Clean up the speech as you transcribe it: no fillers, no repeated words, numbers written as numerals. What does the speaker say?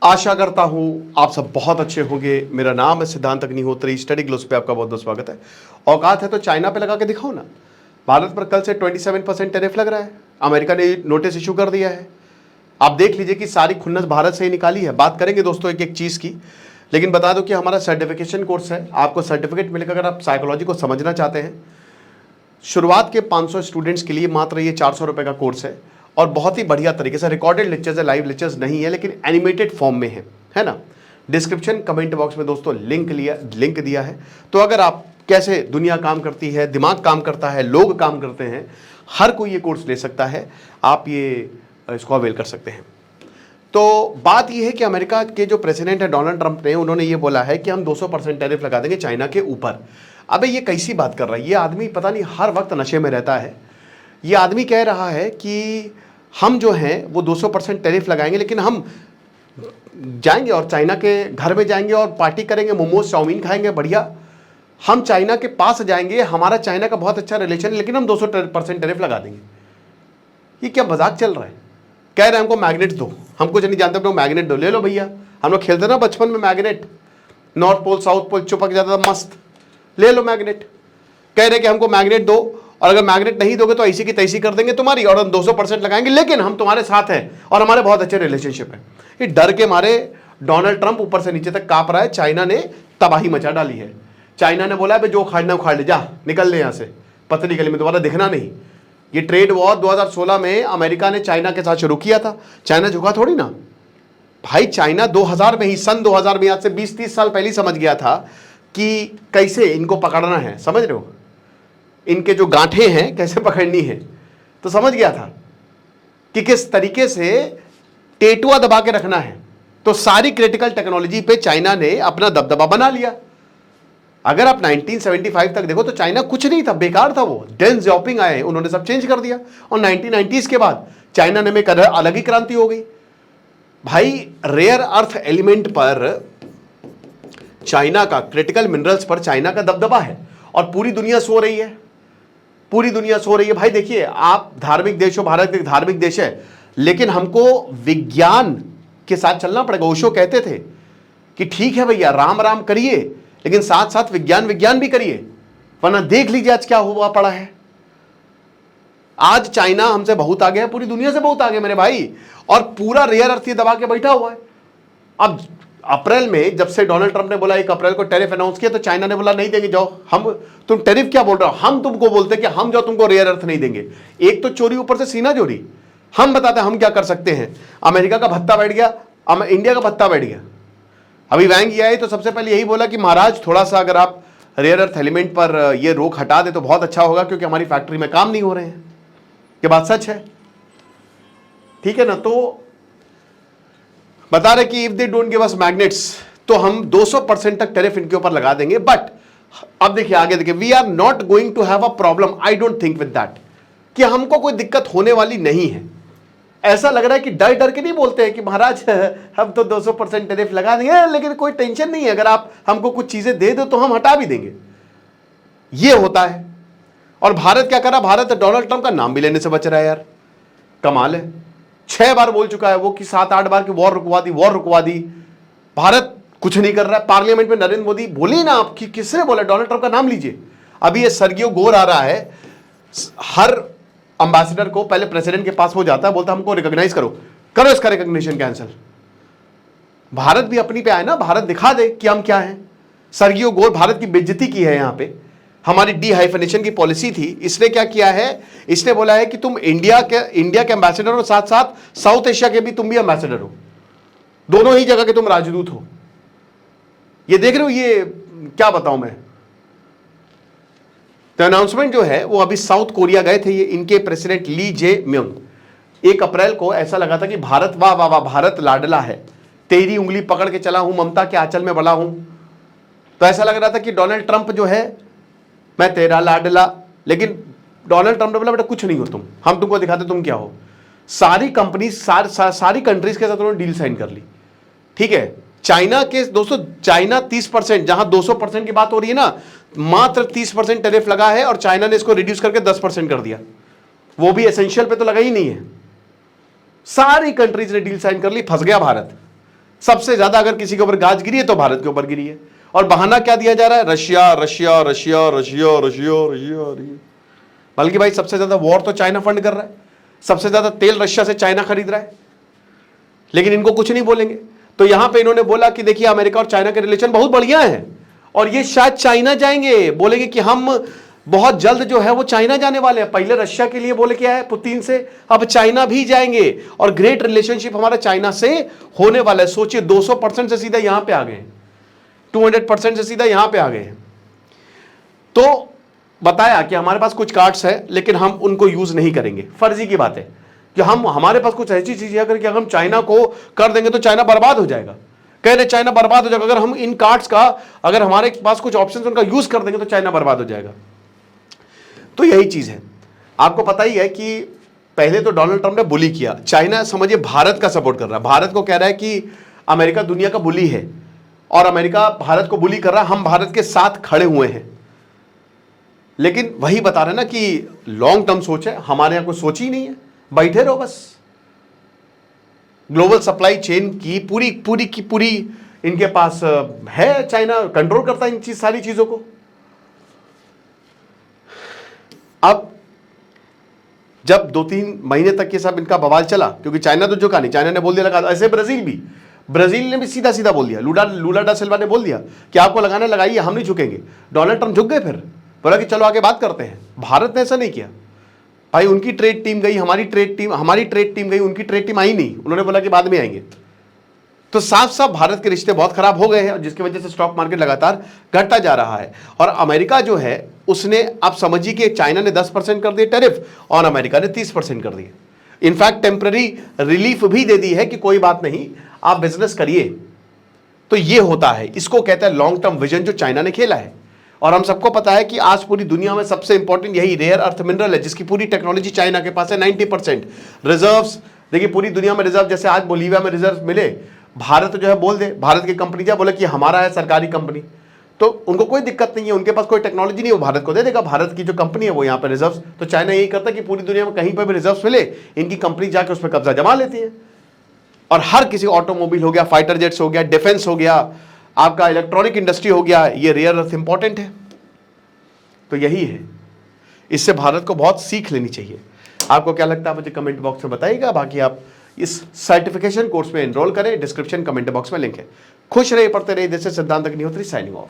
आशा करता हूं आप सब बहुत अच्छे होंगे। मेरा नाम है सिद्धांत अग्निहोत्री। स्टडी ग्लोस पे आपका बहुत बहुत स्वागत है। औकात है तो चाइना पे लगा के दिखाओ ना। भारत पर कल से 27% टैरिफ लग रहा है। अमेरिका ने नोटिस इशू कर दिया है। आप देख लीजिए कि सारी खुन्नस भारत से ही निकाली है। बात करेंगे दोस्तों एक एक चीज़ की, लेकिन बता दो कि हमारा सर्टिफिकेशन कोर्स है। आपको सर्टिफिकेट मिलेगा अगर आप साइकोलॉजी को समझना चाहते हैं। शुरुआत के 500 स्टूडेंट्स के लिए मात्र ये 400 रुपये का कोर्स है और बहुत ही बढ़िया तरीके से रिकॉर्डेड लेक्चर्स है, लाइव लेक्चर्स नहीं है लेकिन एनिमेटेड फॉर्म में है ना। डिस्क्रिप्शन कमेंट बॉक्स में दोस्तों लिंक दिया है। तो अगर आप कैसे दुनिया काम करती है, दिमाग काम करता है, लोग काम करते हैं, हर कोई ये कोर्स ले सकता है। आप ये इसको अवेल कर सकते हैं। तो बात यह है कि अमेरिका के जो प्रेसिडेंट है डोनाल्ड ट्रंप ने, उन्होंने ये बोला है कि हम 200% टैरिफ लगा देंगे चाइना के ऊपर। अबे ये कैसी बात कर रहा है ये आदमी, पता नहीं हर वक्त नशे में रहता है। ये आदमी कह रहा है कि हम जो हैं वो 200% टैरिफ लगाएंगे, लेकिन हम जाएंगे और चाइना के घर में जाएंगे और पार्टी करेंगे, मोमोज चाउमीन खाएंगे बढ़िया। हम चाइना के पास जाएंगे, हमारा चाइना का बहुत अच्छा रिलेशन है, लेकिन हम 200% टैरिफ लगा देंगे। ये क्या मजाक चल रहा है। कह रहे हैं हमको मैग्नेट दो, हम कुछ नहीं जानते, अपने मैग्नेट दो। ले लो भैया, हम लोग खेलते ना बचपन में magnet, north pole south pole चिपक जाता था मस्त। ले लो मैग्नेट। कह रहे कि हमको मैग्नेट दो और अगर मैग्नेट नहीं दोगे तो ऐसी की तैसी कर देंगे तुम्हारी और हम 200% लगाएंगे, लेकिन हम तुम्हारे साथ हैं और हमारे बहुत अच्छे रिलेशनशिप है। ये डर के मारे डोनाल्ड ट्रंप ऊपर से नीचे तक कांप रहा है। चाइना ने तबाही मचा डाली है। चाइना ने बोला है जो उखाड़ना उखाड़ ले, जा निकल ले यहाँ से, पतली गली में दोबारा दिखना नहीं। ये ट्रेड वॉर 2016 में अमेरिका ने चाइना के साथ शुरू किया था। चाइना झुका थोड़ी ना भाई। चाइना 2000 में ही, सन 2000 में, आज से 20-30 साल पहले समझ गया था कि कैसे इनको पकड़ना है। समझ रहे हो, इनके जो गांठें हैं कैसे पकड़नी है। तो समझ गया था कि किस तरीके से टेटुआ दबा के रखना है। तो सारी क्रिटिकल टेक्नोलॉजी पे चाइना ने अपना दबदबा बना लिया। अगर आप 1975 तक देखो तो चाइना कुछ नहीं था, बेकार था वो। डेन ज़ियाओपिंग आए, उन्होंने सब चेंज कर दिया और 1990s के बाद चाइना ने में अलग ही क्रांति हो गई भाई। रेयर अर्थ एलिमेंट पर चाइना का, क्रिटिकल मिनरल्स पर चाइना का दबदबा है और पूरी दुनिया सो रही है। पूरी दुनिया सो रही है भाई। देखिए, आप धार्मिक देश हो, भारत एक धार्मिक देश है, लेकिन हमको विज्ञान के साथ चलना पड़ेगा। ओशो कहते थे कि ठीक है भैया, राम राम करिए, लेकिन साथ साथ विज्ञान भी करिए, वरना देख लीजिए आज क्या हुआ पड़ा है। आज चाइना हमसे बहुत आगे है, पूरी दुनिया से बहुत आगे मेरे भाई, और पूरा रेयर अर्थ दबा के बैठा हुआ है। अब अप्रैल में जब से डोनाल्ड ट्रंप ने बोला 1 अप्रैल को टैरिफ अनाउंस किया, तो चाइना ने बोला नहीं देंगे, जाओ। हम, तुम टैरिफ क्या बोल रहे हो, हम तुमको बोलते कि हम जाओ तुमको रेयर अर्थ नहीं देंगे। एक तो चोरी ऊपर से सीना चोरी। हम बताते हम क्या कर सकते हैं। अमेरिका का भत्ता बैठ गया, इंडिया का भत्ता बैठ गया। अभी वैंग आए तो सबसे पहले यही बोला कि महाराज थोड़ा सा अगर आप रेयर अर्थ एलिमेंट पर ये रोक हटा दे तो बहुत अच्छा होगा, क्योंकि हमारी फैक्ट्री में काम नहीं हो रहे हैं। ये बात सच है, ठीक है ना। तो बता रहे कि if they don't give us magnets तो हम 200% तक टैरिफ इनके ऊपर लगा देंगे। बट अब देखिए आगे, देखिए, we are not going to have a problem, I don't think with that, कि हमको कोई दिक्कत होने वाली नहीं है। ऐसा लग रहा है कि डर डर के नहीं बोलते हैं कि महाराज हम तो 200% टैरिफ लगा देंगे, लेकिन कोई टेंशन नहीं है, अगर आप हमको कुछ चीजें दे दो तो हम हटा भी देंगे। ये होता है। और भारत क्या कर रहा, भारत डोनाल्ड ट्रंप का नाम भी लेने से बच रहा है यार। कमाल है। 6 बार बोल चुका है वो कि 7-8 बार की वॉर रुकवा दी। भारत कुछ नहीं कर रहा है। पार्लियामेंट में नरेंद्र मोदी, बोली ना आप कि किसने बोला, डोनाल्ड ट्रंप का नाम लीजिए। अभी ये सर्गियो गोर आ रहा है, हर अंबेसडर को पहले प्रेसिडेंट के पास हो जाता है, बोलता हमको रिकॉग्नाइज करो इसका रिकॉग्निशन कैंसिल। भारत भी अपनी पे आए ना, भारत दिखा दे कि हम क्या हैं। सर्गियो गोर भारत की बेइज्जती की है। यहां पे हमारी डीहाइफनेशन की पॉलिसी थी, इसने क्या किया है, इसने बोला है कि तुम इंडिया के एम्बेसडर हो, साथ साथ साउथ एशिया के भी तुम भी एम्बेसडर हो, दोनों ही जगह के तुम राजदूत हो। ये देख रहे हो, ये क्या बताऊं मैं। तो अनाउंसमेंट जो है वो अभी साउथ कोरिया गए थे ये इनके प्रेसिडेंट ली जे म्योंग। 1 अप्रैल को ऐसा लगा था कि भारत वाह वाह वाह, भारत लाडला है, तेरी उंगली पकड़ के चला हूं, ममता के आंचल में बड़ा हूं। तो ऐसा लग रहा था कि डोनाल्ड ट्रंप जो है मैं तेरा लाडला, लेकिन डोनाल्ड ट्रंप ने बोला बेटा कुछ नहीं हो तुम, हम तुमको दिखाते तुम क्या हो। सारी कंपनी सारी कंट्रीज के साथ उन्होंने डील साइन कर ली, ठीक है। चाइना के दोस्तों, चाइना 30%, जहां 200% की बात हो रही है ना, मात्र 30% टैरिफ लगा है और चाइना ने इसको रिड्यूस करके 10% कर दिया। वो भी एसेंशियल पे तो लगा ही नहीं है। सारी कंट्रीज ने डील साइन कर ली, फंस गया भारत। सबसे ज्यादा अगर किसी के ऊपर गाज गिरी है तो भारत के ऊपर गिरी है। और बहाना क्या दिया जा रहा है? Russia Russia Russia Russia Russia Russia. बल्कि भाई सबसे ज्यादा वॉर तो चाइना फंड कर रहा है, सबसे ज्यादा तेल रशिया से चाइना खरीद रहा है, लेकिन इनको कुछ नहीं बोलेंगे। तो यहां पे इन्होंने बोला कि देखिए अमेरिका और चाइना के रिलेशन बहुत बढ़िया है और ये शायद चाइना जाएंगे, बोलेंगे कि हम बहुत जल्द जो है वो चाइना जाने वाले हैं। पहले रशिया के लिए बोले क्या है पुतिन से, अब चाइना भी जाएंगे और ग्रेट रिलेशनशिप हमारा चाइना से होने वाला है। सोचिए 200% से सीधा यहां पे आ गए, 200% से सीधा यहां पे आ गए। तो बताया कि हमारे पास कुछ कार्ड्स है लेकिन हम उनको यूज नहीं करेंगे। फर्जी की बात है कि हमारे पास कुछ ऐसी चीजें अगर कि हम चाइना को कर देंगे तो चाइना बर्बाद हो जाएगा। कह रहे चाइना बर्बाद हो जाएगा, अगर हम इन कार्ड्स का अगर हमारे पास कुछ ऑप्शंस उनका यूज कर देंगे तो चाइना बर्बाद हो जाएगा। तो यही चीज है। आपको पता ही है कि पहले तो डोनाल्ड ट्रंप ने बुली किया, चाइना समझिए भारत का सपोर्ट कर रहा है, भारत को कह रहा है कि अमेरिका दुनिया का बुली है और अमेरिका भारत को बुली कर रहा है, हम भारत के साथ खड़े हुए हैं। लेकिन वही बता रहे ना कि लॉन्ग टर्म सोच है, हमारे यहां कोई सोच ही नहीं है, बैठे रहो बस। ग्लोबल सप्लाई चेन की पूरी इनके पास है, चाइना कंट्रोल करता है इन सारी चीजों को। अब जब 2-3 महीने तक ये सब इनका बवाल चला, क्योंकि चाइना तो झुका नहीं, चाइना ने बोल दिया लगा, ऐसे ब्राजील ने भी सीधा सीधा बोल दिया, लूला डा सिल्वा ने बोल दिया कि आपको लगाना लगाइए, हम नहीं झुकेंगे। डोनाल्ड ट्रंप झुक गए, फिर बोला कि चलो आगे बात करते हैं। भारत ने ऐसा नहीं किया भाई, उनकी ट्रेड टीम गई, हमारी ट्रेड टीम गई, उनकी ट्रेड टीम आई नहीं, उन्होंने बोला कि बाद में आएंगे। तो साफ साफ भारत के रिश्ते बहुत खराब हो गए हैं, जिसकी वजह से स्टॉक मार्केट लगातार घटता जा रहा है। और अमेरिका जो है उसने, आप समझिए कि चाइना ने 10% कर दिए टैरिफ और अमेरिका ने 30% कर दिए। इनफैक्ट टेम्पररी रिलीफ भी दे दी है कि कोई बात नहीं, आप बिजनेस करिए। तो ये होता है, इसको कहता है लॉन्ग टर्म विजन जो चाइना ने खेला है। और हम सबको पता है कि आज पूरी दुनिया में सबसे इंपॉर्टेंट यही रेयर अर्थ मिनरल है, जिसकी पूरी टेक्नोलॉजी चाइना के पास है। 90% रिजर्व्स, देखिए पूरी दुनिया में रिजर्व, जैसे आज बोलीविया में रिजर्व मिले, भारत जो है बोल दे, भारत की कंपनी जो बोले कि हमारा है सरकारी कंपनी, तो उनको कोई दिक्कत नहीं है, उनके पास कोई टेक्नोलॉजी नहीं है, वो भारत को दे देगा। भारत की जो कंपनी है वो यहाँ पे रिजर्व, तो चाइना यही करता है कि पूरी दुनिया में कहीं पर भी रिजर्व मिले, इनकी कंपनी जाकर उस पर कब्जा जमा लेती है। और हर किसी ऑटोमोबाइल हो गया, फाइटर जेट्स हो गया, डिफेंस हो गया, आपका इलेक्ट्रॉनिक इंडस्ट्री हो गया, ये रेयर अर्थ इंपॉर्टेंट है। तो यही है, इससे भारत को बहुत सीख लेनी चाहिए। आपको क्या लगता है मुझे कमेंट बॉक्स में बताइएगा। बाकी आप इस सर्टिफिकेशन कोर्स में एनरोल करें, डिस्क्रिप्शन कमेंट बॉक्स में लिंक है। खुश रहिए, पढ़ते रहिए। जैसे सिद्धांत अग्निहोत्री साइनिंग ऑफ।